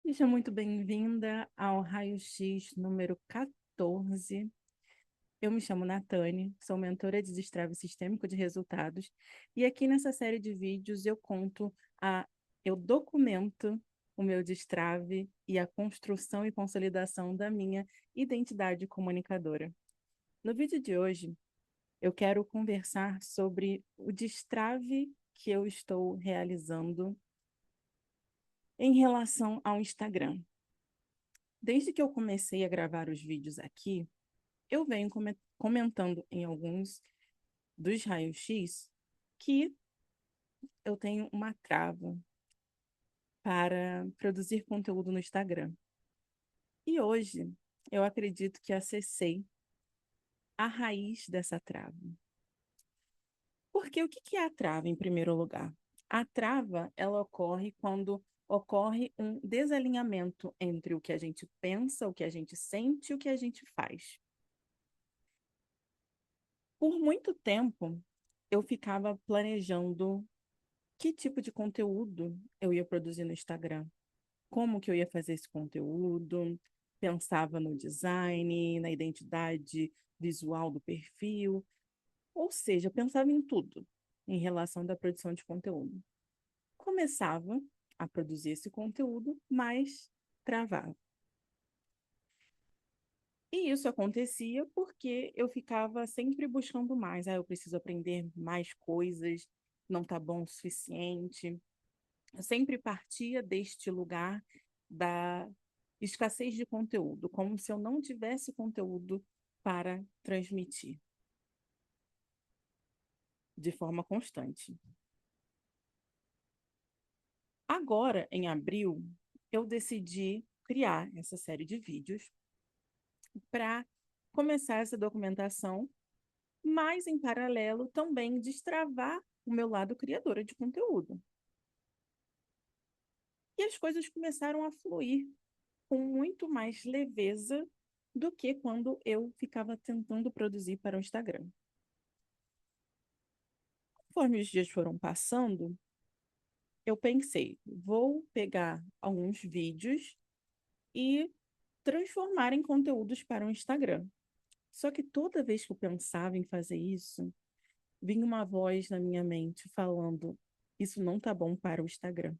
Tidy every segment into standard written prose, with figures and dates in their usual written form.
Seja muito bem-vinda ao Raio-X número 14. Eu me chamo Natane, sou mentora de destrave sistêmico de resultados, e aqui nessa série de vídeos eu documento o meu destrave e a construção e consolidação da minha identidade comunicadora. No vídeo de hoje, eu quero conversar sobre o destrave que eu estou realizando em relação ao Instagram. Desde que eu comecei a gravar os vídeos aqui, eu venho comentando em alguns dos raios-x que eu tenho uma trava para produzir conteúdo no Instagram. E hoje eu acredito que acessei a raiz dessa trava. Porque o que é a trava, em primeiro lugar? A trava, ela ocorre quando ocorre um desalinhamento entre o que a gente pensa, o que a gente sente e o que a gente faz. Por muito tempo, eu ficava planejando que tipo de conteúdo eu ia produzir no Instagram, como que eu ia fazer esse conteúdo, pensava no design, na identidade visual do perfil, ou seja, pensava em tudo em relação da produção de conteúdo. Começava a produzir esse conteúdo, mas travava. E isso acontecia porque eu ficava sempre buscando mais. Eu preciso aprender mais coisas, não está bom o suficiente. Eu sempre partia deste lugar da escassez de conteúdo, como se eu não tivesse conteúdo para transmitir de forma constante. Agora, em abril, eu decidi criar essa série de vídeos para começar essa documentação, mas em paralelo também destravar o meu lado criadora de conteúdo. E as coisas começaram a fluir com muito mais leveza do que quando eu ficava tentando produzir para o Instagram. Conforme os dias foram passando, eu pensei, vou pegar alguns vídeos e transformar em conteúdos para o Instagram. Só que toda vez que eu pensava em fazer isso, vinha uma voz na minha mente falando: isso não tá bom para o Instagram.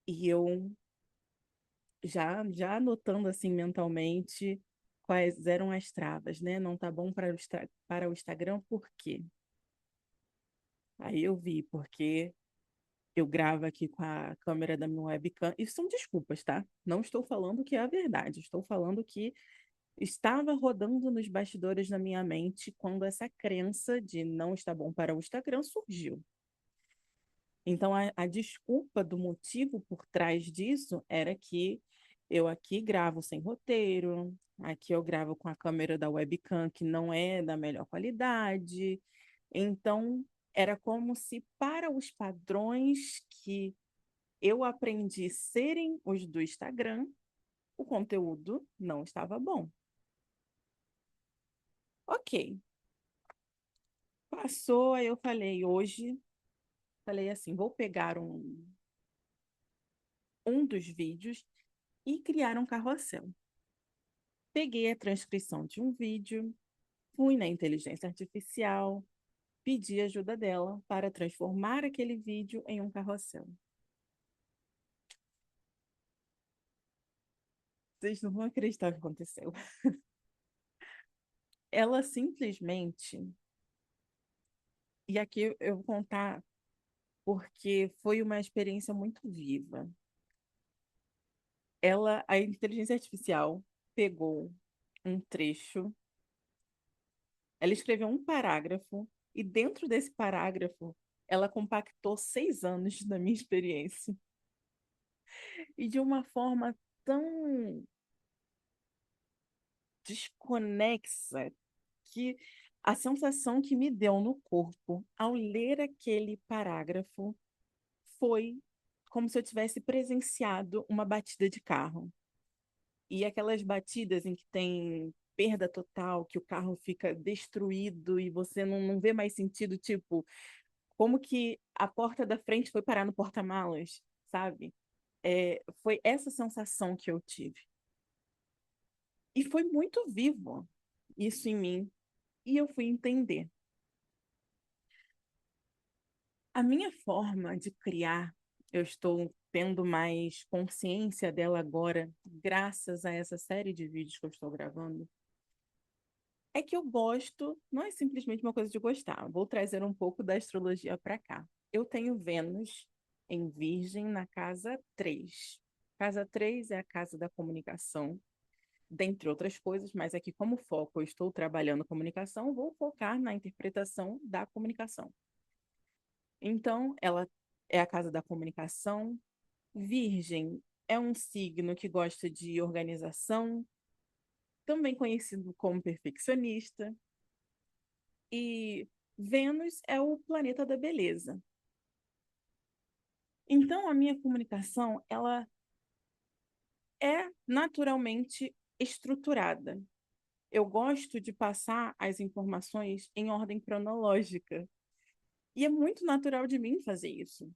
E eu já anotando assim mentalmente quais eram as travas, né? Não tá bom para o Instagram, por quê? Aí eu vi, porque eu gravo aqui com a câmera da minha webcam. Isso são desculpas, tá? Não estou falando que é a verdade, estou falando que estava rodando nos bastidores da minha mente quando essa crença de não está bom para o Instagram surgiu. Então, a desculpa do motivo por trás disso era que eu aqui gravo sem roteiro, aqui eu gravo com a câmera da webcam que não é da melhor qualidade. Então, era como se para os padrões que eu aprendi serem os do Instagram, o conteúdo não estava bom. Ok, passou, aí eu falei, hoje, falei assim, vou pegar um dos vídeos e criar um carrossel. Peguei a transcrição de um vídeo, fui na inteligência artificial, pedi ajuda dela para transformar aquele vídeo em um carrossel. Vocês não vão acreditar o que aconteceu. Ela simplesmente, e aqui eu vou contar porque foi uma experiência muito viva. A inteligência artificial pegou um trecho, ela escreveu um parágrafo e dentro desse parágrafo ela compactou 6 anos da minha experiência e de uma forma tão desconexa que a sensação que me deu no corpo ao ler aquele parágrafo foi como se eu tivesse presenciado uma batida de carro. E aquelas batidas em que tem perda total, que o carro fica destruído e você não vê mais sentido, tipo, como que a porta da frente foi parar no porta-malas? sabe? Foi essa sensação que eu tive. E foi muito vivo isso em mim. E eu fui entender. A minha forma de criar, eu estou tendo mais consciência dela agora, graças a essa série de vídeos que eu estou gravando, é que eu gosto, não é simplesmente uma coisa de gostar. Vou trazer um pouco da astrologia para cá. Eu tenho Vênus em Virgem na casa 3. Casa 3 é a casa da comunicação, dentre outras coisas, mas aqui, como foco, eu estou trabalhando comunicação, vou focar na interpretação da comunicação. Então, ela é a casa da comunicação. Virgem é um signo que gosta de organização, também conhecido como perfeccionista. E Vênus é o planeta da beleza. Então, a minha comunicação, ela é naturalmente estruturada. Eu gosto de passar as informações em ordem cronológica. E é muito natural de mim fazer isso.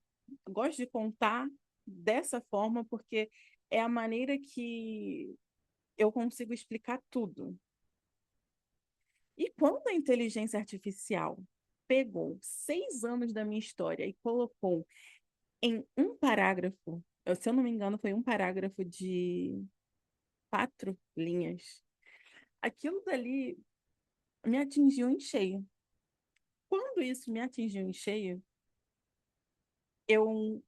Eu gosto de contar dessa forma porque é a maneira que eu consigo explicar tudo. E quando a inteligência artificial pegou 6 anos da minha história e colocou em um parágrafo, se eu não me engano, foi um parágrafo de 4 linhas, aquilo dali me atingiu em cheio. Quando isso me atingiu em cheio, eu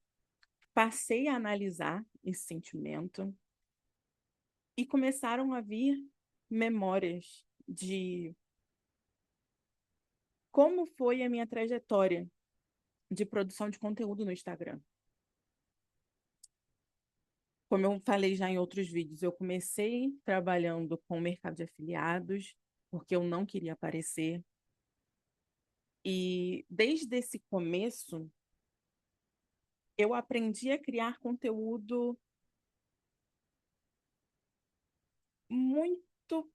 passei a analisar esse sentimento e começaram a vir memórias de como foi a minha trajetória de produção de conteúdo no Instagram. Como eu falei já em outros vídeos, eu comecei trabalhando com o mercado de afiliados, porque eu não queria aparecer. E desde esse começo, eu aprendi a criar conteúdo muito.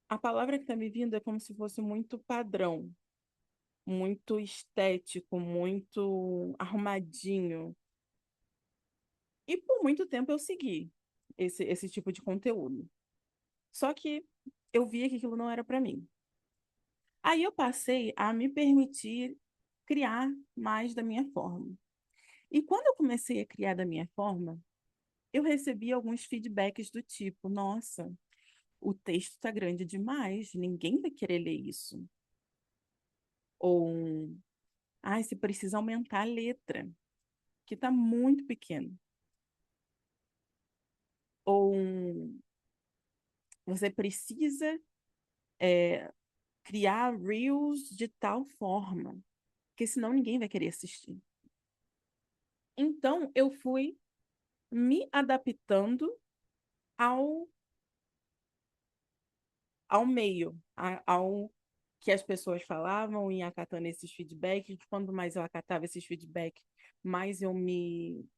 A palavra que está me vindo é como se fosse muito padrão, muito estético, muito arrumadinho. E por muito tempo eu segui esse tipo de conteúdo. Só que eu via que aquilo não era para mim. Aí eu passei a me permitir criar mais da minha forma. E quando eu comecei a criar da minha forma, eu recebi alguns feedbacks do tipo: nossa, o texto está grande demais, ninguém vai querer ler isso. Ou, você precisa aumentar a letra, que está muito pequeno. Ou, você precisa criar reels de tal forma, porque senão ninguém vai querer assistir. Então, eu fui me adaptando ao, ao meio, ao que as pessoas falavam e acatando esses feedbacks. Quanto mais eu acatava esses feedbacks, mais eu me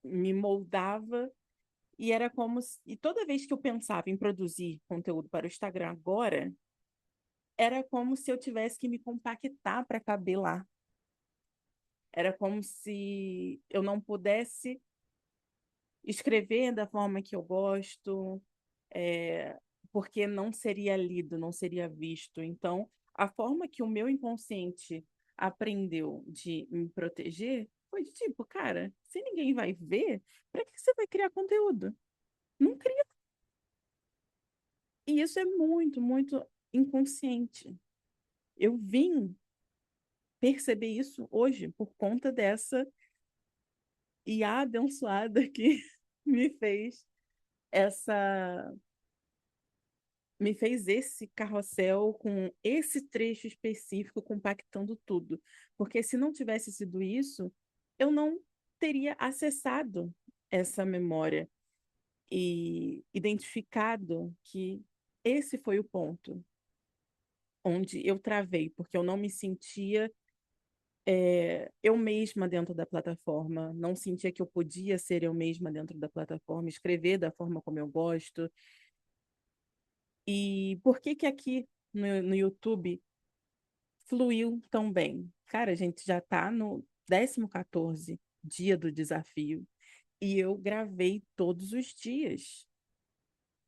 moldava. E era como se, e toda vez que eu pensava em produzir conteúdo para o Instagram agora, era como se eu tivesse que me compactar para caber lá. Era como se eu não pudesse escrever da forma que eu gosto, é, porque não seria lido, não seria visto. Então, a forma que o meu inconsciente aprendeu de me proteger foi de tipo, cara, se ninguém vai ver, para que você vai criar conteúdo? Não cria. E isso é muito, muito inconsciente. Eu vim perceber isso hoje por conta dessa IA abençoada que me fez essa me fez esse carrossel com esse trecho específico compactando tudo. Porque se não tivesse sido isso, eu não teria acessado essa memória e identificado que esse foi o ponto onde eu travei, porque eu não me sentia eu mesma dentro da plataforma, não sentia que eu podia ser eu mesma dentro da plataforma, escrever da forma como eu gosto. E por que que aqui no YouTube fluiu tão bem? Cara, a gente já está 14º dia do desafio e eu gravei todos os dias.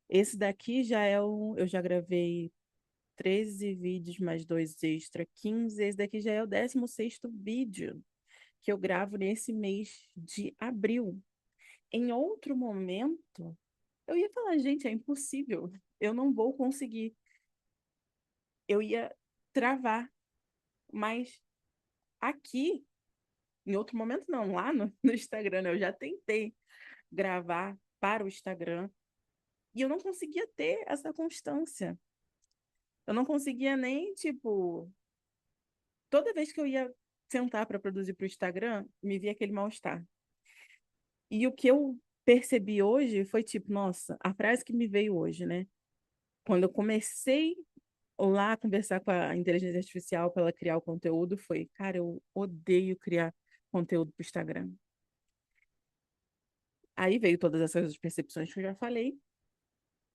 Esse daqui já é eu já gravei 13 vídeos mais dois extra, 15. Esse daqui já é o 16º vídeo que eu gravo nesse mês de abril. Em outro momento, eu ia falar, gente, é impossível, eu não vou conseguir. Eu ia travar, mas aqui, em outro momento, não, lá no Instagram, né, eu já tentei gravar para o Instagram e eu não conseguia ter essa constância. Eu não conseguia nem, tipo, toda vez que eu ia sentar para produzir para o Instagram, me via aquele mal-estar. E o que eu percebi hoje foi tipo, nossa, a frase que me veio hoje, né? Quando eu comecei lá a conversar com a inteligência artificial para ela criar o conteúdo, foi, cara, eu odeio criar conteúdo para o Instagram. Aí veio todas essas percepções que eu já falei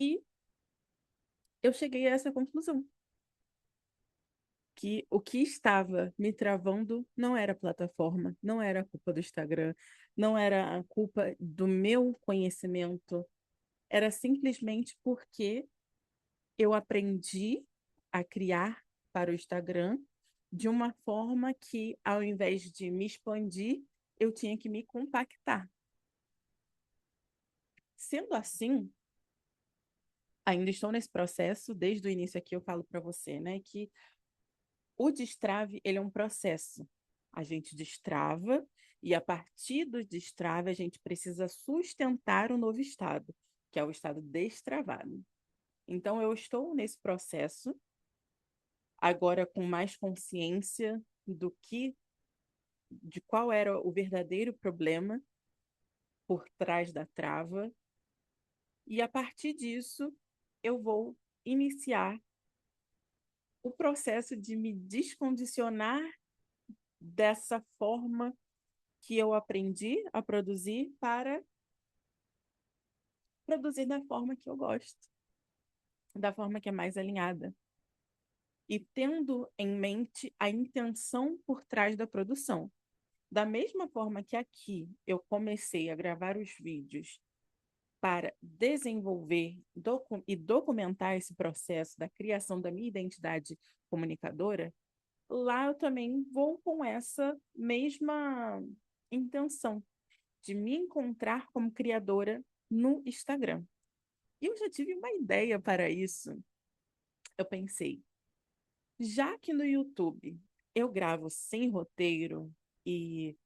e eu cheguei a essa conclusão, que o que estava me travando não era a plataforma, não era a culpa do Instagram, não era a culpa do meu conhecimento, era simplesmente porque eu aprendi a criar para o Instagram de uma forma que, ao invés de me expandir, eu tinha que me compactar. Sendo assim, ainda estou nesse processo, desde o início aqui eu falo para você, né, que o destrave, ele é um processo. A gente destrava e a partir do destrave a gente precisa sustentar o novo estado, que é o estado destravado. Então eu estou nesse processo agora com mais consciência de qual era o verdadeiro problema por trás da trava e a partir disso eu vou iniciar o processo de me descondicionar dessa forma que eu aprendi a produzir para produzir da forma que eu gosto, da forma que é mais alinhada. E tendo em mente a intenção por trás da produção. Da mesma forma que aqui eu comecei a gravar os vídeos para desenvolver e documentar esse processo da criação da minha identidade comunicadora, lá eu também vou com essa mesma intenção de me encontrar como criadora no Instagram. E eu já tive uma ideia para isso. Eu pensei, já que no YouTube eu gravo sem roteiro e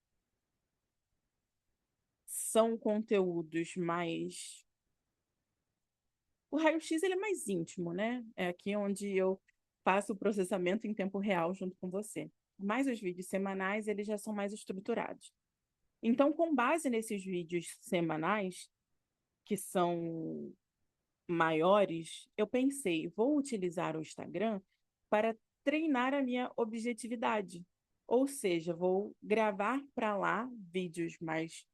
são conteúdos mais. O raio-x ele é mais íntimo, né? É aqui onde eu faço o processamento em tempo real junto com você. Mas os vídeos semanais eles já são mais estruturados. Então, com base nesses vídeos semanais, que são maiores, eu pensei, vou utilizar o Instagram para treinar a minha objetividade. Ou seja, vou gravar para lá vídeos mais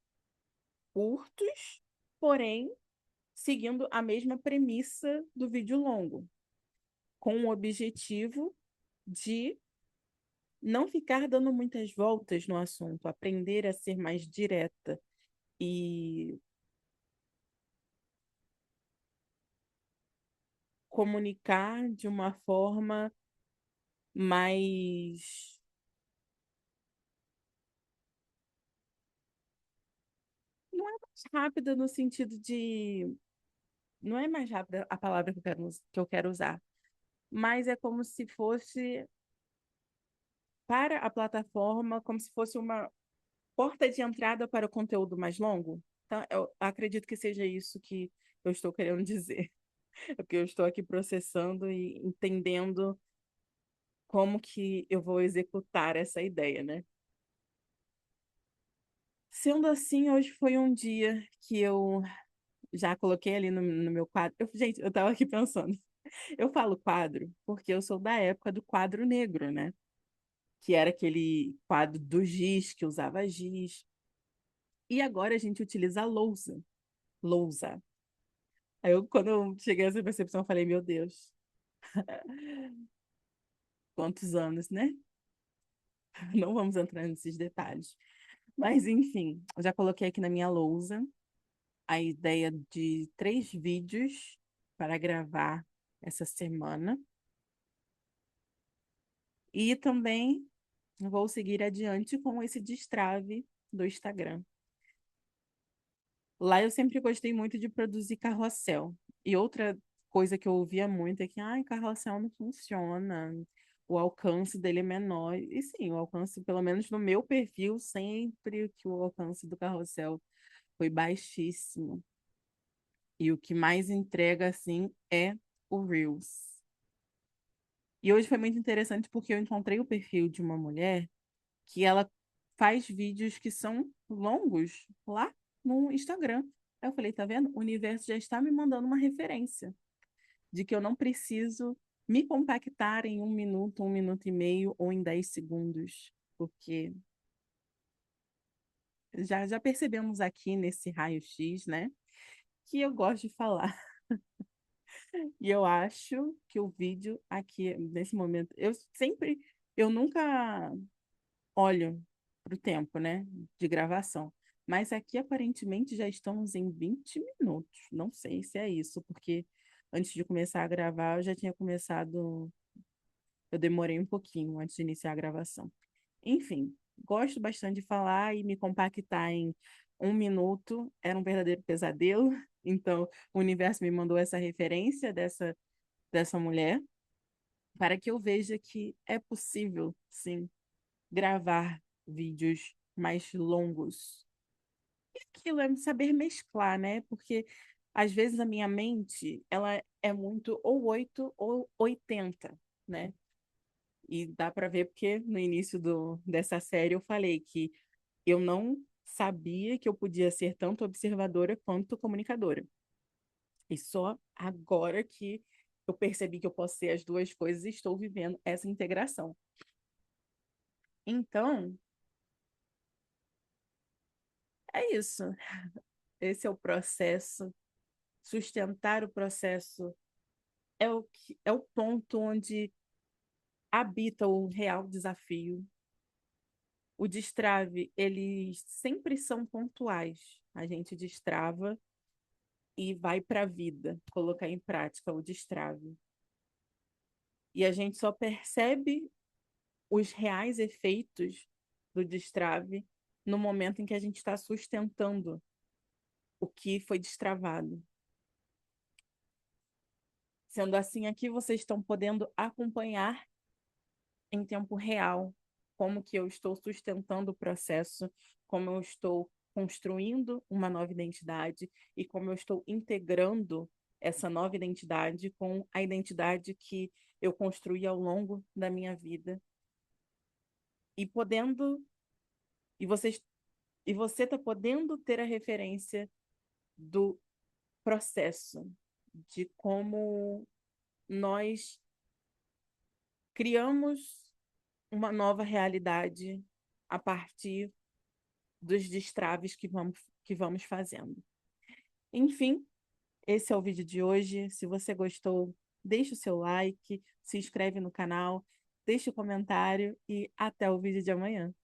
curtos, porém seguindo a mesma premissa do vídeo longo, com o objetivo de não ficar dando muitas voltas no assunto, aprender a ser mais direta e comunicar de uma forma mais. Não é mais rápida no sentido de. Não é mais rápida a palavra que eu quero usar, mas é como se fosse para a plataforma, como se fosse uma porta de entrada para o conteúdo mais longo. Então, eu acredito que seja isso que eu estou querendo dizer. É porque eu estou aqui processando e entendendo como que eu vou executar essa ideia, né? Sendo assim, hoje foi um dia que eu já coloquei ali no meu quadro. Gente, eu estava aqui pensando. Eu falo quadro porque eu sou da época do quadro negro, né? Que era aquele quadro do giz, que usava giz. E agora a gente utiliza a lousa. Lousa. Aí eu, quando eu cheguei a essa percepção, eu falei, meu Deus, quantos anos, né? Não vamos entrar nesses detalhes. Mas, enfim, eu já coloquei aqui na minha lousa a ideia de 3 vídeos para gravar essa semana. E também vou seguir adiante com esse destrave do Instagram. Lá eu sempre gostei muito de produzir carrossel. E outra coisa que eu ouvia muito é que, ai, carrossel não funciona, o alcance dele é menor. E sim, o alcance, pelo menos no meu perfil, sempre que o alcance do carrossel foi baixíssimo. E o que mais entrega, assim, é o Reels. E hoje foi muito interessante porque eu encontrei o perfil de uma mulher que ela faz vídeos que são longos lá no Instagram. Aí eu falei, tá vendo? O universo já está me mandando uma referência de que eu não preciso me compactar em 1 minuto, 1 minuto e meio ou em 10 segundos, porque já percebemos aqui nesse raio-x, né, que eu gosto de falar. E eu acho que o vídeo aqui, nesse momento, eu nunca olho para o tempo, né, de gravação. Mas aqui aparentemente já estamos em 20 minutos. Não sei se é isso, porque antes de começar a gravar, eu já tinha começado. Eu demorei um pouquinho antes de iniciar a gravação. Enfim, gosto bastante de falar e me compactar em 1 minuto era um verdadeiro pesadelo. Então, o universo me mandou essa referência dessa mulher para que eu veja que é possível, sim, gravar vídeos mais longos. E aquilo é saber mesclar, né? Porque às vezes a minha mente, ela é muito ou 8 ou 80, né? E dá para ver porque no início dessa série eu falei que eu não sabia que eu podia ser tanto observadora quanto comunicadora. E só agora que eu percebi que eu posso ser as duas coisas e estou vivendo essa integração. Então, é isso. Esse é o processo. Sustentar o processo é o ponto onde habita o real desafio. O destrave, eles sempre são pontuais. A gente destrava e vai para a vida, colocar em prática o destrave. E a gente só percebe os reais efeitos do destrave no momento em que a gente está sustentando o que foi destravado. Sendo assim, aqui vocês estão podendo acompanhar em tempo real como que eu estou sustentando o processo, como eu estou construindo uma nova identidade e como eu estou integrando essa nova identidade com a identidade que eu construí ao longo da minha vida e podendo e vocês e você está podendo ter a referência do processo de como nós criamos uma nova realidade a partir dos destraves que vamos fazendo. Enfim, esse é o vídeo de hoje. Se você gostou, deixe o seu like, se inscreve no canal, deixe o comentário e até o vídeo de amanhã.